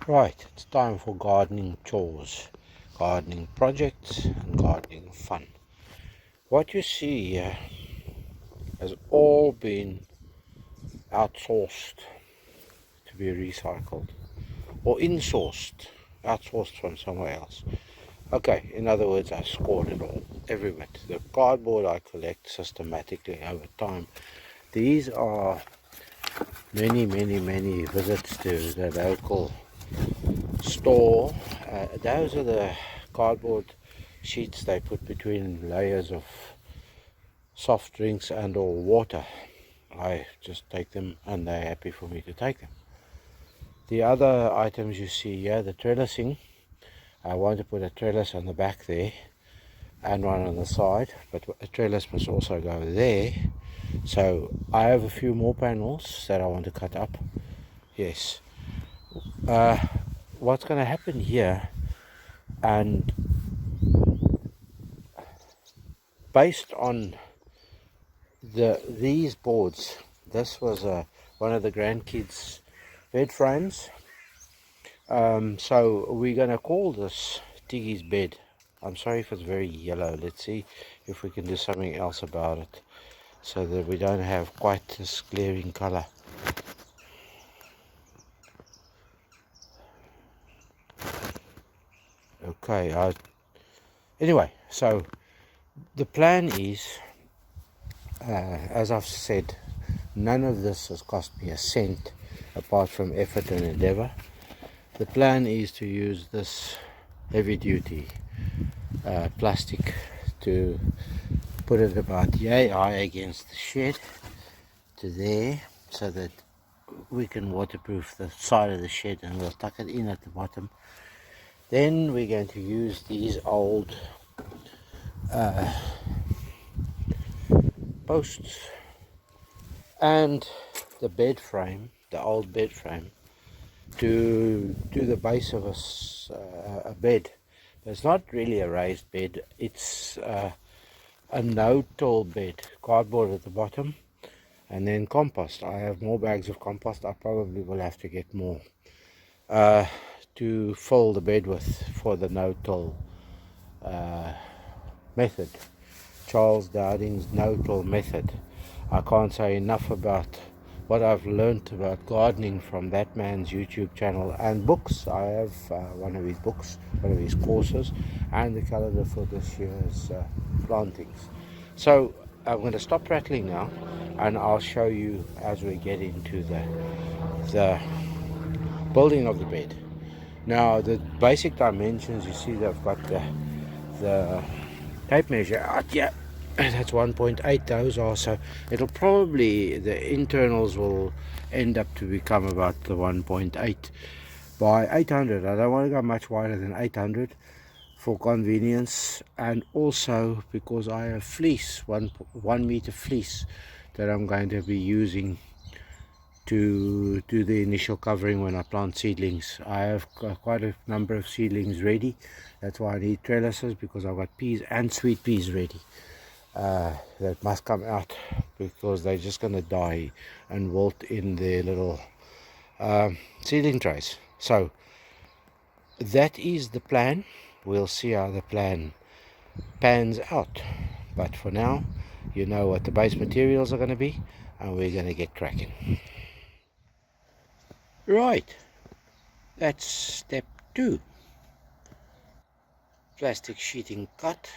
Right, it's time for gardening chores, gardening projects, and gardening fun. What you see here has all been outsourced to be recycled or insourced, outsourced from somewhere else. Okay, in other words, I scored it all, every bit. The cardboard I collect systematically over time. These are many visits to the local store. Those are the cardboard sheets they put between layers of soft drinks and or water. I just take them and they're happy for me to take them. The other items you see here, the trellising, I want to put a trellis on the back there and one on the side, but a trellis must also go there. So I have a few more panels that I want to cut up. Yes. What's going to happen here, and based on these boards, this was one of the grandkids' bed frames. So we're going to call this Tiggy's bed. I'm sorry if it's very yellow. Let's see if we can do something else about it so that we don't have quite this glaring color. Okay, anyway, so the plan is, as I've said, none of this has cost me a cent apart from effort and endeavor. The plan is to use this heavy duty plastic to put it about yay high against the shed to there, so that we can waterproof the side of the shed, and we'll tuck it in at the bottom. Then we're going to use these old posts and the bed frame, the old bed frame, to do the base of a bed. But it's not really a raised bed, it's a no-till bed, cardboard at the bottom, and then compost. I have more bags of compost. I probably will have to get more to fill the bed with for the no-till method. Charles Dowding's no-till method. I can't say enough about what I've learned about gardening from that man's YouTube channel and books. I have one of his books, one of his courses, and the calendar for this year's plantings. So I'm going to stop rattling now, and I'll show you as we get into the building of the bed. Now the basic dimensions, you see they've got the tape measure out here. That's 1.8 those are, so it'll probably, the internals will end up to become about the 1.8 by 800. I don't want to go much wider than 800 for convenience, and also because I have fleece, 1 meter fleece that I'm going to be using to do the initial covering when I plant seedlings. I have quite a number of seedlings ready. That's why I need trellises, because I've got peas and sweet peas ready that must come out, because they're just going to die and wilt in their little seedling trays. So that is the plan. We'll see how the plan pans out, but for now you know what the base materials are going to be, and we're going to get cracking. Right, that's step 2. Plastic sheeting cut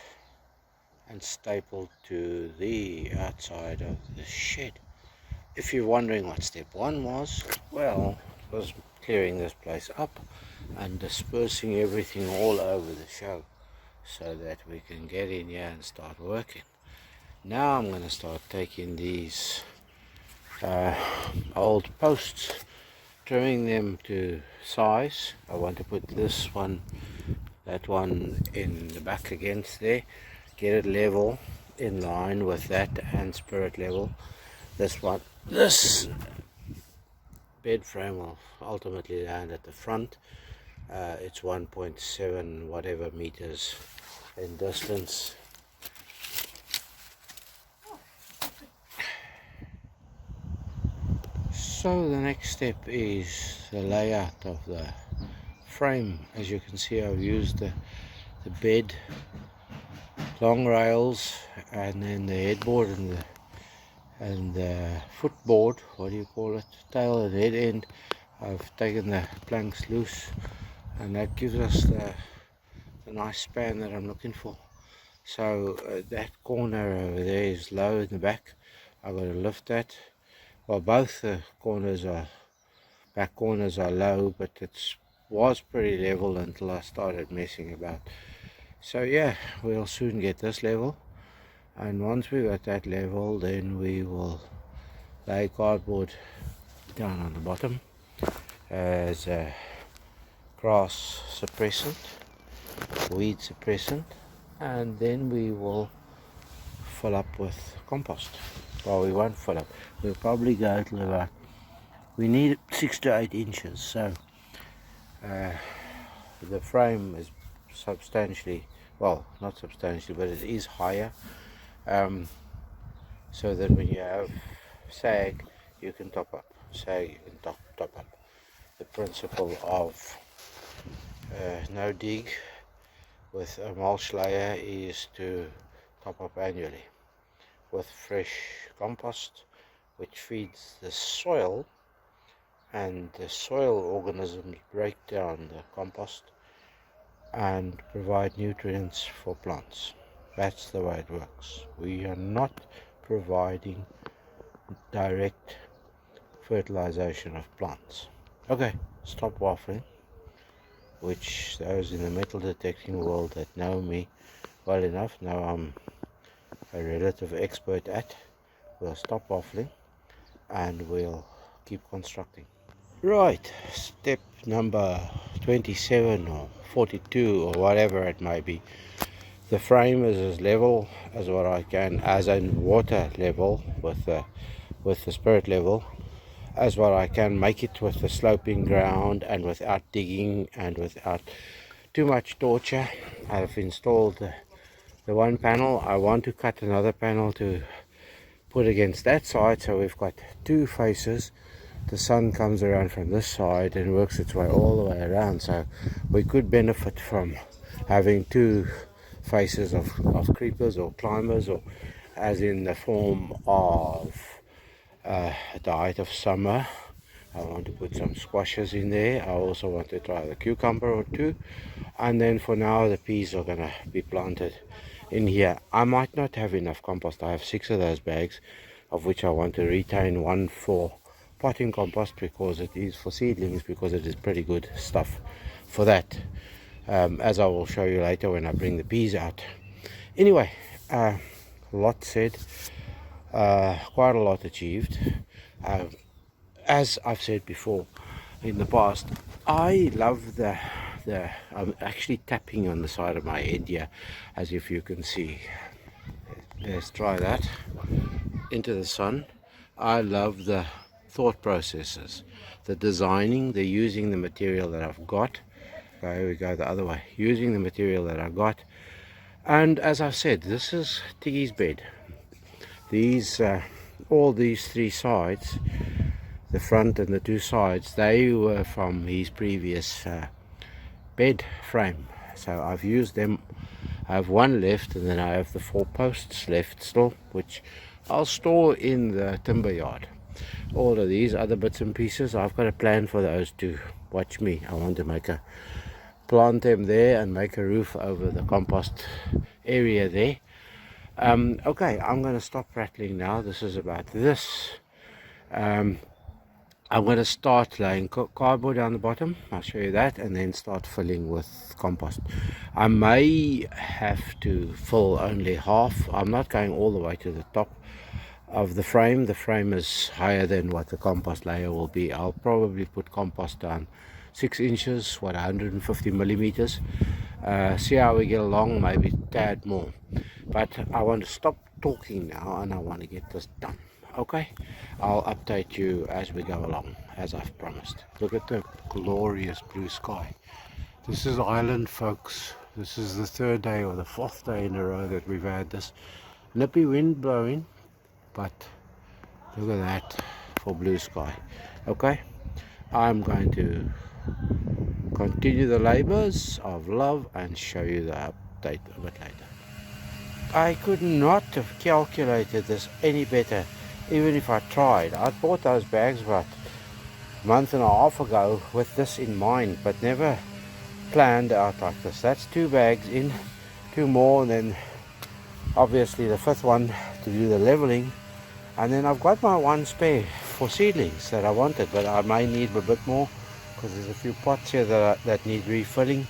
and stapled to the outside of the shed. If you're wondering what step 1 was, well, it was clearing this place up and dispersing everything all over the show so that we can get in here and start working. Now I'm going to start taking these old posts, trimming them to size. I want to put this one, that one in the back against there, get it level in line with that and spirit level. This bed frame will ultimately land at the front. It's 1.7 whatever meters in distance. So the next step is the layout of the frame. As you can see, I've used the bed, long rails, and then the headboard and the footboard, what do you call it, tail and head end. I've taken the planks loose, and that gives us the nice span that I'm looking for. So that corner over there is low in the back. I've got to lift that. Well, both the back corners are low, but it was pretty level until I started messing about. So yeah, we'll soon get this level, and once we're at that level, then we will lay cardboard down on the bottom as a grass suppressant, weed suppressant, and then we will fill up with compost. Well, we won't fill up, we'll probably go to about, we need 6 to 8 inches, so the frame is substantially, well, not substantially, but it is higher, so that when you have sag, you can top up, sag, you can top up. The principle of no dig with a mulch layer is to top up annually with fresh compost, which feeds the soil, and the soil organisms break down the compost and provide nutrients for plants. That's the way it works. We are not providing direct fertilization of plants. Okay, stop waffling, which those in the metal detecting world that know me well enough know I'm a relative expert at. We'll stop waffling and we'll keep constructing. Right, step number 27 or 42 or whatever it may be. The frame is as level as what I can, as in water level with the spirit level, as what I can make it with the sloping ground and without digging and without too much torture. I've installed the one panel. I want to cut another panel to put against that side, so we've got two faces. The sun comes around from this side and works its way all the way around, so we could benefit from having two faces of creepers or climbers, or as in the form of at the height of summer I want to put some squashes in there. I also want to try the cucumber or two, and then for now the peas are gonna be planted in here. I might not have enough compost. I have 6 of those bags, of which I want to retain one for potting compost, because it is for seedlings, because it is pretty good stuff for that, as I will show you later when I bring the peas out. Anyway, a lot said, quite a lot achieved. As I've said before in the past, I love I'm actually tapping on the side of my head here, as if you can see. Let's try that into the sun. I love the thought processes, the designing, the using the material that I've got. Okay, we go the other way, using the material that I've got. And as I've said, this is Tiggy's bed. These all these 3 sides, the front and the 2 sides, they were from his previous bed frame, so I've used them. I have 1 left, and then I have the 4 posts left still, which I'll store in the timber yard. All of these other bits and pieces, I've got a plan for those to watch me. I want to plant them there and make a roof over the compost area there. Okay, I'm going to stop rattling now. This is about this. I'm going to start laying cardboard down the bottom. I'll show you that, and then start filling with compost. I may have to fill only half. I'm not going all the way to the top of the frame. The frame is higher than what the compost layer will be. I'll probably put compost down 6 inches, 150 millimeters. See how we get along, maybe a tad more. But I want to stop talking now, and I want to get this done. Okay, I'll update you as we go along, as I've promised. Look at the glorious blue sky. This is Ireland, folks. This is the 3rd day or the 4th day in a row that we've had this nippy wind blowing, but look at that. for blue sky. Okay, I'm going to continue the labors of love and show you the update a bit later. I could not have calculated this any better, even if I tried. I bought those bags about a month and a half ago with this in mind, but never planned out like this. That's 2 bags in, 2 more, and then obviously the 5th one to do the leveling. And then I've got my 1 spare for seedlings that I wanted, but I may need a bit more because there's a few pots here that need refilling,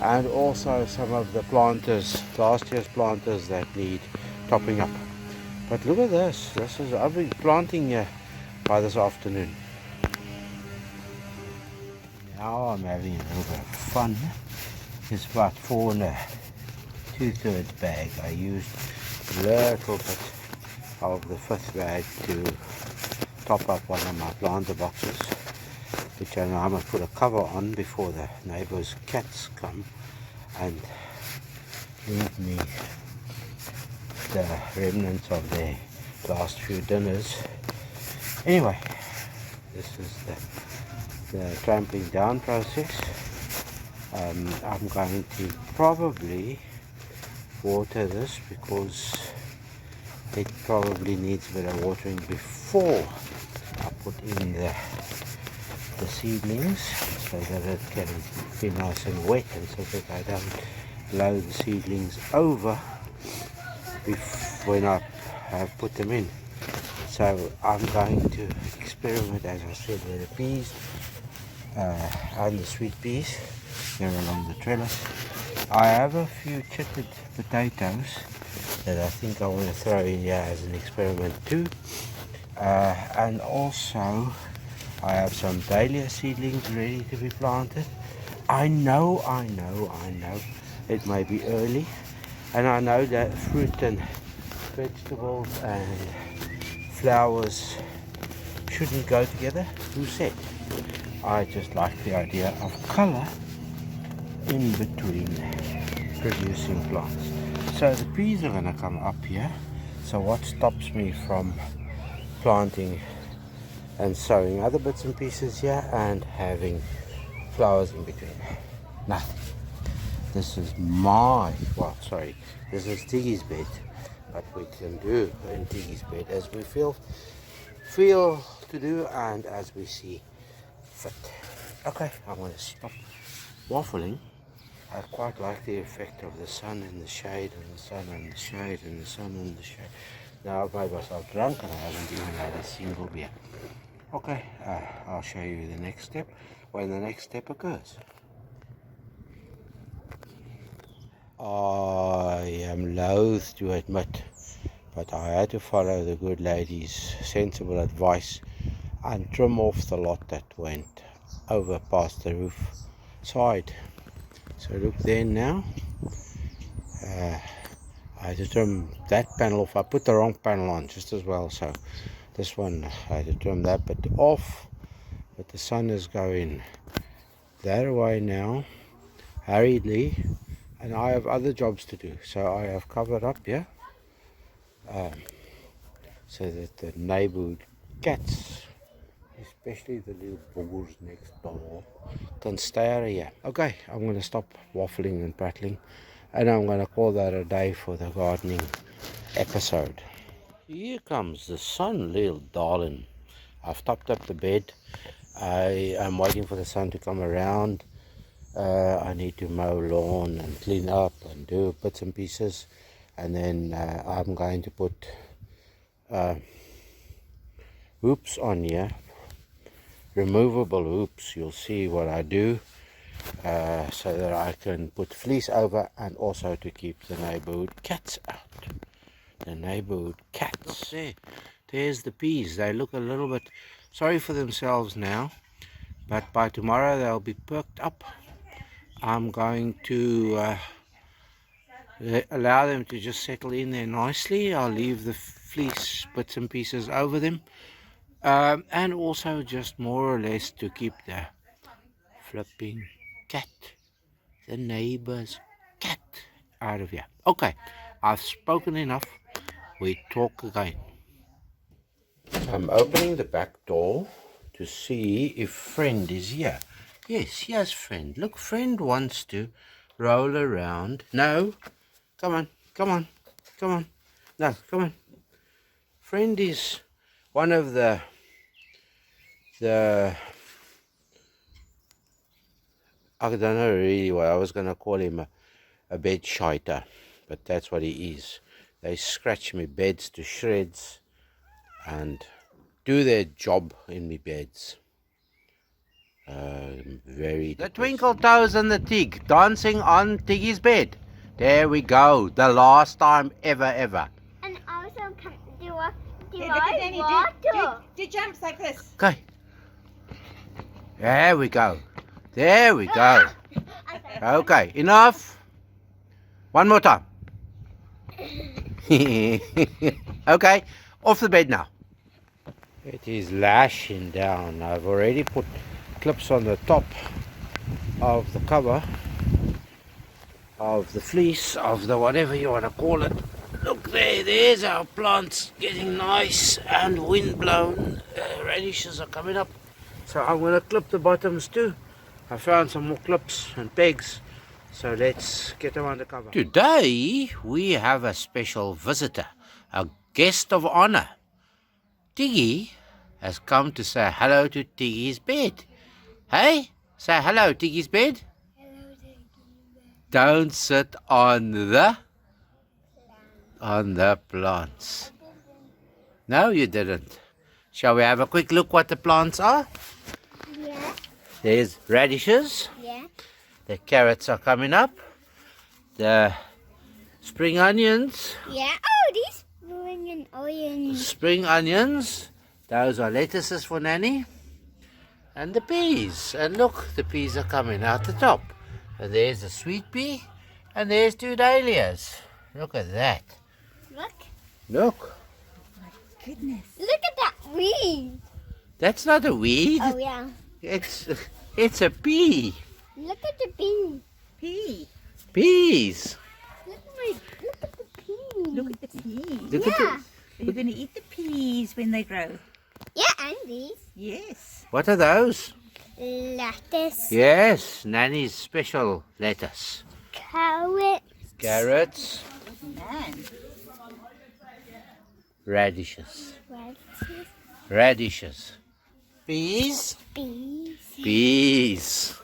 and also some of the planters, last year's planters, that need topping up. But look at this. I've been planting here by this afternoon. Now I'm having a little bit of fun. It's about 4 and 2/3 bag. I used a little bit of the 5th bag to top up one of my planter boxes, which I know I must put a cover on before the neighbours' cats come and leave me the remnants of their last few dinners. Anyway, this is the trampling down process. I'm going to probably water this because it probably needs a bit of watering before I put in the seedlings, so that it can be nice and wet, and so that I don't blow the seedlings over when I have put them in. So I'm going to experiment, as I said, with the peas and the sweet peas there along the trellis. I have a few chitted potatoes that I think I want to throw in here as an experiment too, and also I have some dahlia seedlings ready to be planted. I know it may be early, and I know that fruit and vegetables and flowers shouldn't go together. Who said? I just like the idea of colour in between producing plants. So the peas are going to come up here. So what stops me from planting and sowing other bits and pieces here and having flowers in between? Nothing. This is this is Tiggy's bed, but we can do in Tiggy's bed as we feel to do and as we see fit. Okay, I'm going to stop waffling. I quite like the effect of the sun and the shade and the sun and the shade and the sun and the shade. Now I've made myself drunk and I haven't even had a single beer. Okay, I'll show you the next step when the next step occurs. I am loath to admit, but I had to follow the good lady's sensible advice and trim off the lot that went over past the roof side. So look there now. I had to trim that panel off. I put the wrong panel on just as well, so this one I had to trim that bit off. But the sun is going that way now, hurriedly, and I have other jobs to do. So I have covered up here, so that the neighborhood cats, especially the little boars next door, can stay out of here. Okay, I'm going to stop waffling and prattling, and I'm going to call that a day for the gardening episode. Here comes the sun, little darling. I've topped up the bed. I am waiting for the sun to come around. I need to mow lawn and clean up and do bits and pieces, and then I'm going to put hoops on here, removable hoops. You'll see what I do, so that I can put fleece over, and also to keep the neighborhood cats out. The neighborhood cats. There's the peas. They look a little bit sorry for themselves now, but by tomorrow they'll be perked up. I'm going to allow them to just settle in there nicely. I'll leave the fleece bits and pieces over them, and also just more or less to keep the flipping cat, the neighbor's cat, out of here. Okay, I've spoken enough. We talk again. I'm opening the back door to see if Friend is here. Yes, here's Friend. Look, Friend wants to roll around. No, come on, come on, come on. No, come on. Friend is one of the I don't know really what I was going to call him, a bed shiter, but that's what he is. They scratch me beds to shreds and do their job in me beds. Very the twinkle toes and the Tig dancing on Tiggy's bed. There we go. The last time ever. And also can do Hey, look at Danny. water. Do jumps like this. Okay. There we go. There we go. Okay, enough. One more time. Okay, off the bed now. It is lashing down. I've already put clips on the top of the cover of the fleece, of the whatever you want to call it. Look there's our plants getting nice and wind blown. Radishes are coming up, so I'm going to clip the bottoms too. I found some more clips and pegs, so let's get them under cover. Today we have a special visitor, a guest of honor. Tiggy has come to say hello to Tiggy's bed. Hey, say hello, Tiggy's bed. Hello, Tiggy. Don't sit on the plants. No, you didn't. Shall we have a quick look what the plants are? Yeah. There's radishes. Yeah. The carrots are coming up. The spring onions. Yeah. Oh, these spring and onions. Spring onions. Those are lettuces for Nanny. And the peas. And look, the peas are coming out the top. And there's a sweet pea. And there's 2 dahlias. Look at that. Look. Look. Goodness. Look at that weed. That's not a weed. Oh yeah. It's a pea. Look at the bee. Pea. Peas. Look at the pea. Look at the peas. Look at Yeah. Are you going to eat the peas when they grow? Yeah, and these. Yes. What are those? Lettuce. Yes, Nanny's special lettuce. Carrot. Carrots. Man. Radishes. Lettuce. Radishes. Peas. Bees. Peas.